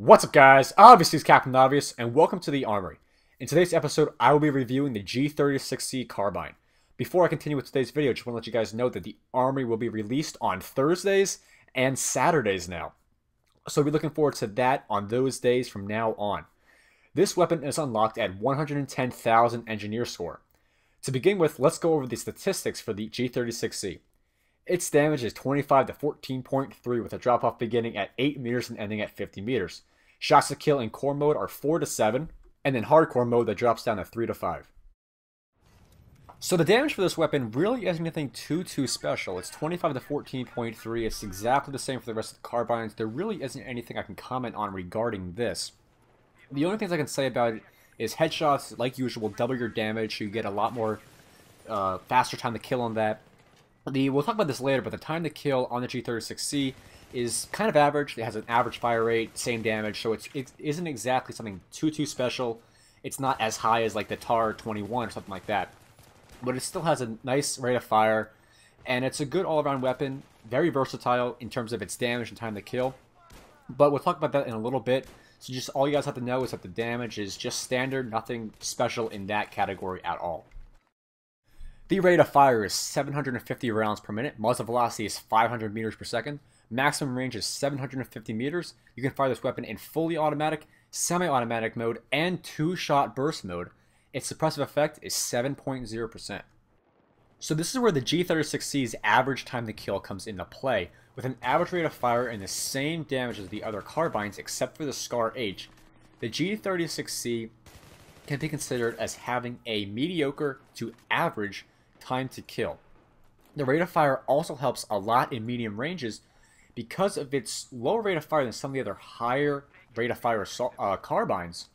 What's up, guys? Obviously, it's Captain Obvious, and welcome to the Armory. In today's episode, I will be reviewing the G36C carbine. Before I continue with today's video, I just want to let you guys know that the Armory will be released on Thursdays and Saturdays now. So we'll be looking forward to that on those days from now on. This weapon is unlocked at 110,000 engineer score. To begin with, let's go over the statistics for the G36C. Its damage is 25 to 14.3 with a drop-off beginning at 8 meters and ending at 50 meters. Shots to kill in core mode are 4 to 7, and in hardcore mode that drops down to 3 to 5. So the damage for this weapon really isn't anything too special. It's 25 to 14.3, it's exactly the same for the rest of the carbines. There really isn't anything I can comment on regarding this. The only things I can say about it is headshots, like usual, double your damage, so you get a lot more faster time to kill on that. We'll talk about this later, but the time to kill on the G36C is kind of average. It has an average fire rate, same damage, so it isn't exactly something too special. It's not as high as like the TAR 21 or something like that, but it still has a nice rate of fire, and it's a good all-around weapon, very versatile in terms of its damage and time to kill. But we'll talk about that in a little bit. So just all you guys have to know is that the damage is just standard, nothing special in that category at all. The rate of fire is 750 rounds per minute. Muzzle velocity is 500 meters per second. Maximum range is 750 meters. You can fire this weapon in fully automatic, semi-automatic mode, and 2-shot burst mode. Its suppressive effect is 7.0%. So this is where the G36C's average time to kill comes into play. With an average rate of fire and the same damage as the other carbines except for the SCAR H, the G36C can be considered as having a mediocre to average time to kill. The rate of fire also helps a lot in medium ranges because of its lower rate of fire than some of the other higher rate of fire carbines.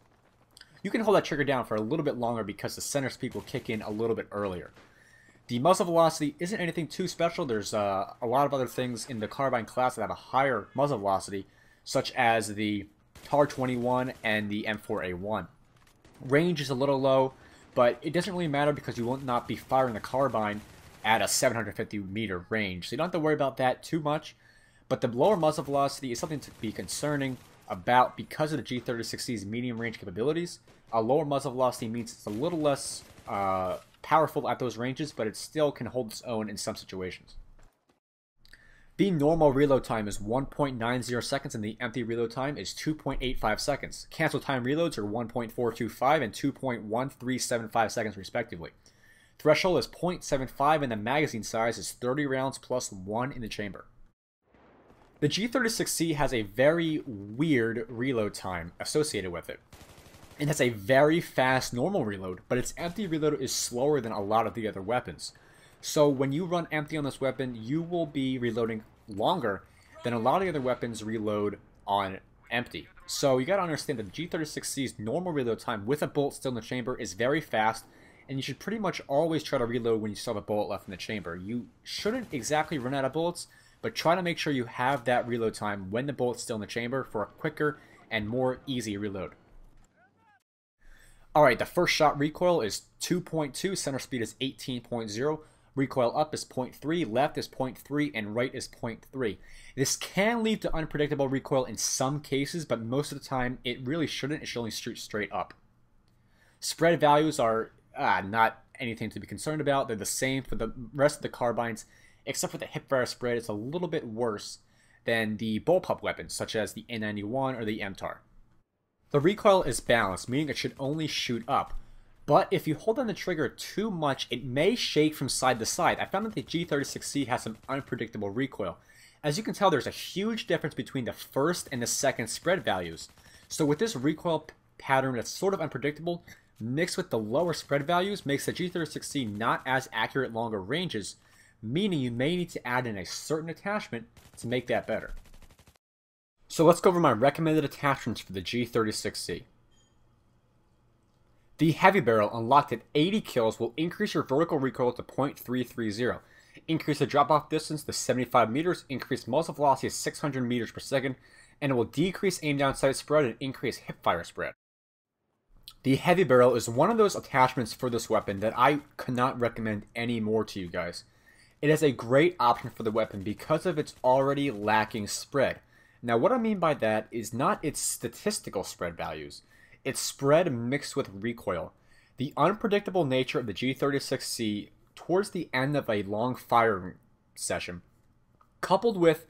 You can hold that trigger down for a little bit longer because the center speed will kick in a little bit earlier. The muzzle velocity isn't anything too special. There's a lot of other things in the carbine class that have a higher muzzle velocity, such as the TAR 21 and the M4A1. Range is a little low, but it doesn't really matter because you will not be firing the carbine at a 750 meter range, so you don't have to worry about that too much. But the lower muzzle velocity is something to be concerning about because of the G36C's medium range capabilities. A lower muzzle velocity means it's a little less powerful at those ranges, but it still can hold its own in some situations. The normal reload time is 1.90 seconds and the empty reload time is 2.85 seconds. Cancel time reloads are 1.425 and 2.1375 seconds respectively. Threshold is 0.75 and the magazine size is 30 rounds plus 1 in the chamber. The G36C has a very weird reload time associated with it. It has a very fast normal reload, but its empty reload is slower than a lot of the other weapons. So when you run empty on this weapon, you will be reloading longer than a lot of the other weapons reload on empty. So you gotta understand that the G36C's normal reload time with a bullet still in the chamber is very fast, and you should pretty much always try to reload when you still have a bullet left in the chamber. You shouldn't exactly run out of bullets, but try to make sure you have that reload time when the bullet's still in the chamber for a quicker and more easy reload. Alright, the first shot recoil is 2.2, center speed is 18.0, recoil up is 0.3, left is 0.3, and right is 0.3. This can lead to unpredictable recoil in some cases, but most of the time it really shouldn't. It should only shoot straight up. Spread values are not anything to be concerned about. They're the same for the rest of the carbines, except for the hipfire spread. It's a little bit worse than the bullpup weapons, such as the N91 or the MTAR. The recoil is balanced, meaning it should only shoot up. But if you hold on the trigger too much, it may shake from side to side. I found that the G36C has some unpredictable recoil. As you can tell, there's a huge difference between the first and the second spread values. So with this recoil pattern that's sort of unpredictable, mixed with the lower spread values, makes the G36C not as accurate at longer ranges, meaning you may need to add in a certain attachment to make that better. So let's go over my recommended attachments for the G36C. The heavy barrel unlocked at 80 kills will increase your vertical recoil to 0.330, increase the drop-off distance to 75 meters, increase muzzle velocity to 600 meters per second, and it will decrease aim down sight spread and increase hipfire spread. The heavy barrel is one of those attachments for this weapon that I could not recommend any more to you guys. It is a great option for the weapon because of its already lacking spread. Now what I mean by that is not its statistical spread values, it's spread mixed with recoil. The unpredictable nature of the G36C towards the end of a long firing session, coupled with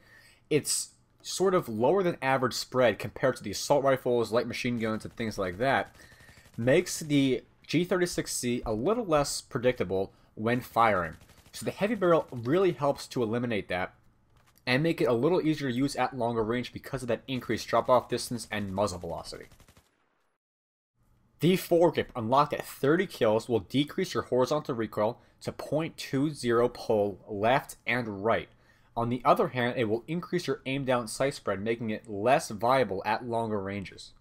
its sort of lower than average spread compared to the assault rifles, light machine guns, and things like that, makes the G36C a little less predictable when firing. So the heavy barrel really helps to eliminate that and make it a little easier to use at longer range because of that increased drop-off distance and muzzle velocity. The foregrip unlocked at 30 kills will decrease your horizontal recoil to 0.20 pull left and right. On the other hand, it will increase your aim down sight spread, making it less viable at longer ranges.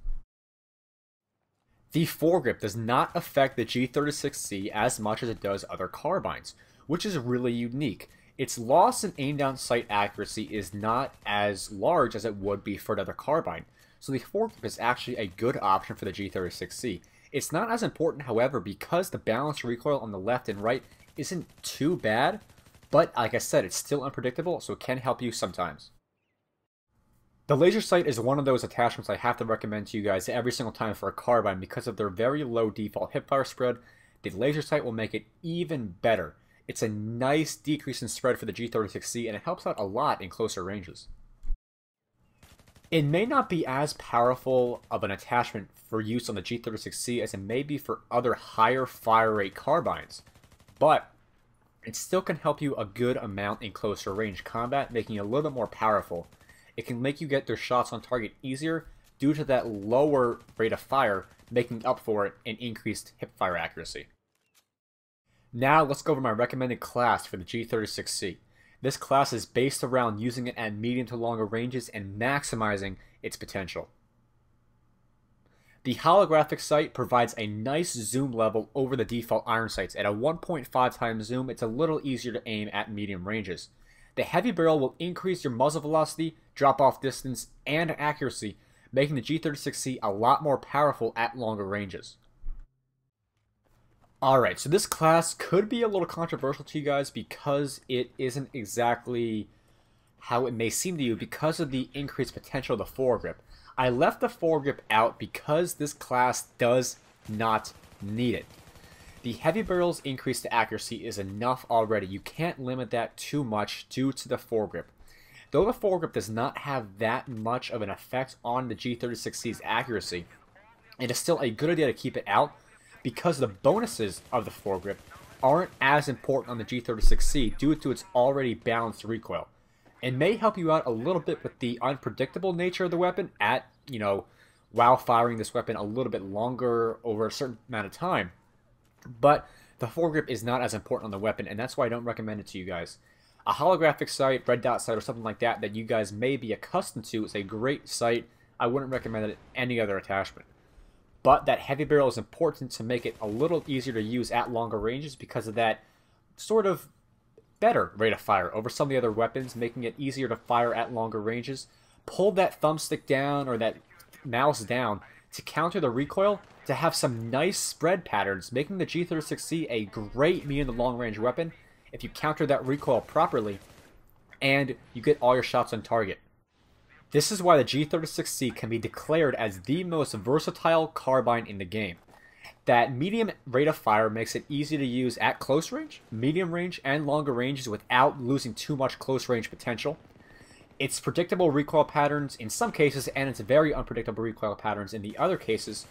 The foregrip does not affect the G36C as much as it does other carbines, which is really unique. Its loss in aim down sight accuracy is not as large as it would be for another carbine, so the foregrip is actually a good option for the G36C. It's not as important, however, because the balanced recoil on the left and right isn't too bad, but like I said, it's still unpredictable, so it can help you sometimes. The laser sight is one of those attachments I have to recommend to you guys every single time for a carbine because of their very low default hipfire spread. The laser sight will make it even better. It's a nice decrease in spread for the G36C and it helps out a lot in closer ranges. It may not be as powerful of an attachment for use on the G36C as it may be for other higher fire rate carbines, but it still can help you a good amount in closer range combat, making it a little bit more powerful. It can make you get their shots on target easier due to that lower rate of fire, making up for it in increased hipfire accuracy. Now let's go over my recommended class for the G36C. This class is based around using it at medium to longer ranges and maximizing its potential. The holographic sight provides a nice zoom level over the default iron sights. At a 1.5 times zoom, it's a little easier to aim at medium ranges. The heavy barrel will increase your muzzle velocity, drop-off distance, and accuracy, making the G36C a lot more powerful at longer ranges. Alright, so this class could be a little controversial to you guys because it isn't exactly how it may seem to you because of the increased potential of the foregrip. I left the foregrip out because this class does not need it. The heavy barrel's increased accuracy is enough already. You can't limit that too much due to the foregrip. Though the foregrip does not have that much of an effect on the G36C's accuracy, it is still a good idea to keep it out because the bonuses of the foregrip aren't as important on the G36C due to its already balanced recoil. It may help you out a little bit with the unpredictable nature of the weapon at, while firing this weapon a little bit longer over a certain amount of time. But the foregrip is not as important on the weapon, and that's why I don't recommend it to you guys. A holographic sight, red dot sight, or something like that that you guys may be accustomed to is a great sight. I wouldn't recommend it any other attachment. But that heavy barrel is important to make it a little easier to use at longer ranges because of that sort of better rate of fire over some of the other weapons, making it easier to fire at longer ranges. Pull that thumbstick down or that mouse down to counter the recoil to have some nice spread patterns, making the G36C a great medium to long range weapon if you counter that recoil properly and you get all your shots on target. This is why the G36C can be declared as the most versatile carbine in the game. That medium rate of fire makes it easy to use at close range, medium range, and longer ranges without losing too much close range potential. Its predictable recoil patterns in some cases and its very unpredictable recoil patterns in the other cases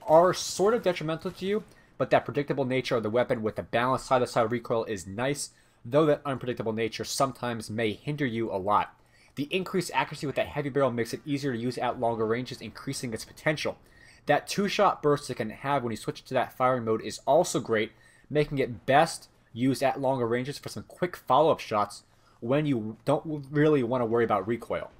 are sort of detrimental to you, but that predictable nature of the weapon with the balanced side-to-side recoil is nice, though that unpredictable nature sometimes may hinder you a lot. The increased accuracy with that heavy barrel makes it easier to use at longer ranges, increasing its potential. That two-shot burst it can have when you switch to that firing mode is also great, making it best used at longer ranges for some quick follow-up shots when you don't really want to worry about recoil.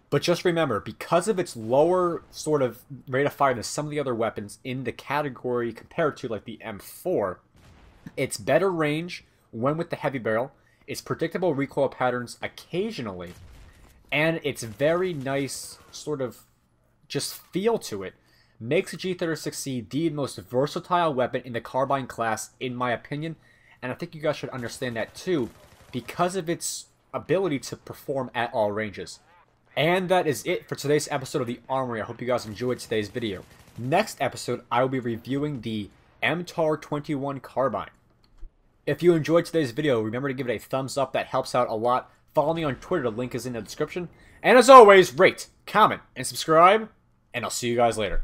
But just remember, because of its lower sort of rate of fire than some of the other weapons in the category compared to like the M4, its better range when with the heavy barrel, its predictable recoil patterns occasionally, and its very nice sort of just feel to it makes the G36C the most versatile weapon in the carbine class in my opinion, and I think you guys should understand that too because of its ability to perform at all ranges. And that is it for today's episode of the Armory. I hope you guys enjoyed today's video. Next episode, I will be reviewing the MTAR-21 carbine. If you enjoyed today's video, remember to give it a thumbs up. That helps out a lot. Follow me on Twitter. The link is in the description. And as always, rate, comment, and subscribe. And I'll see you guys later.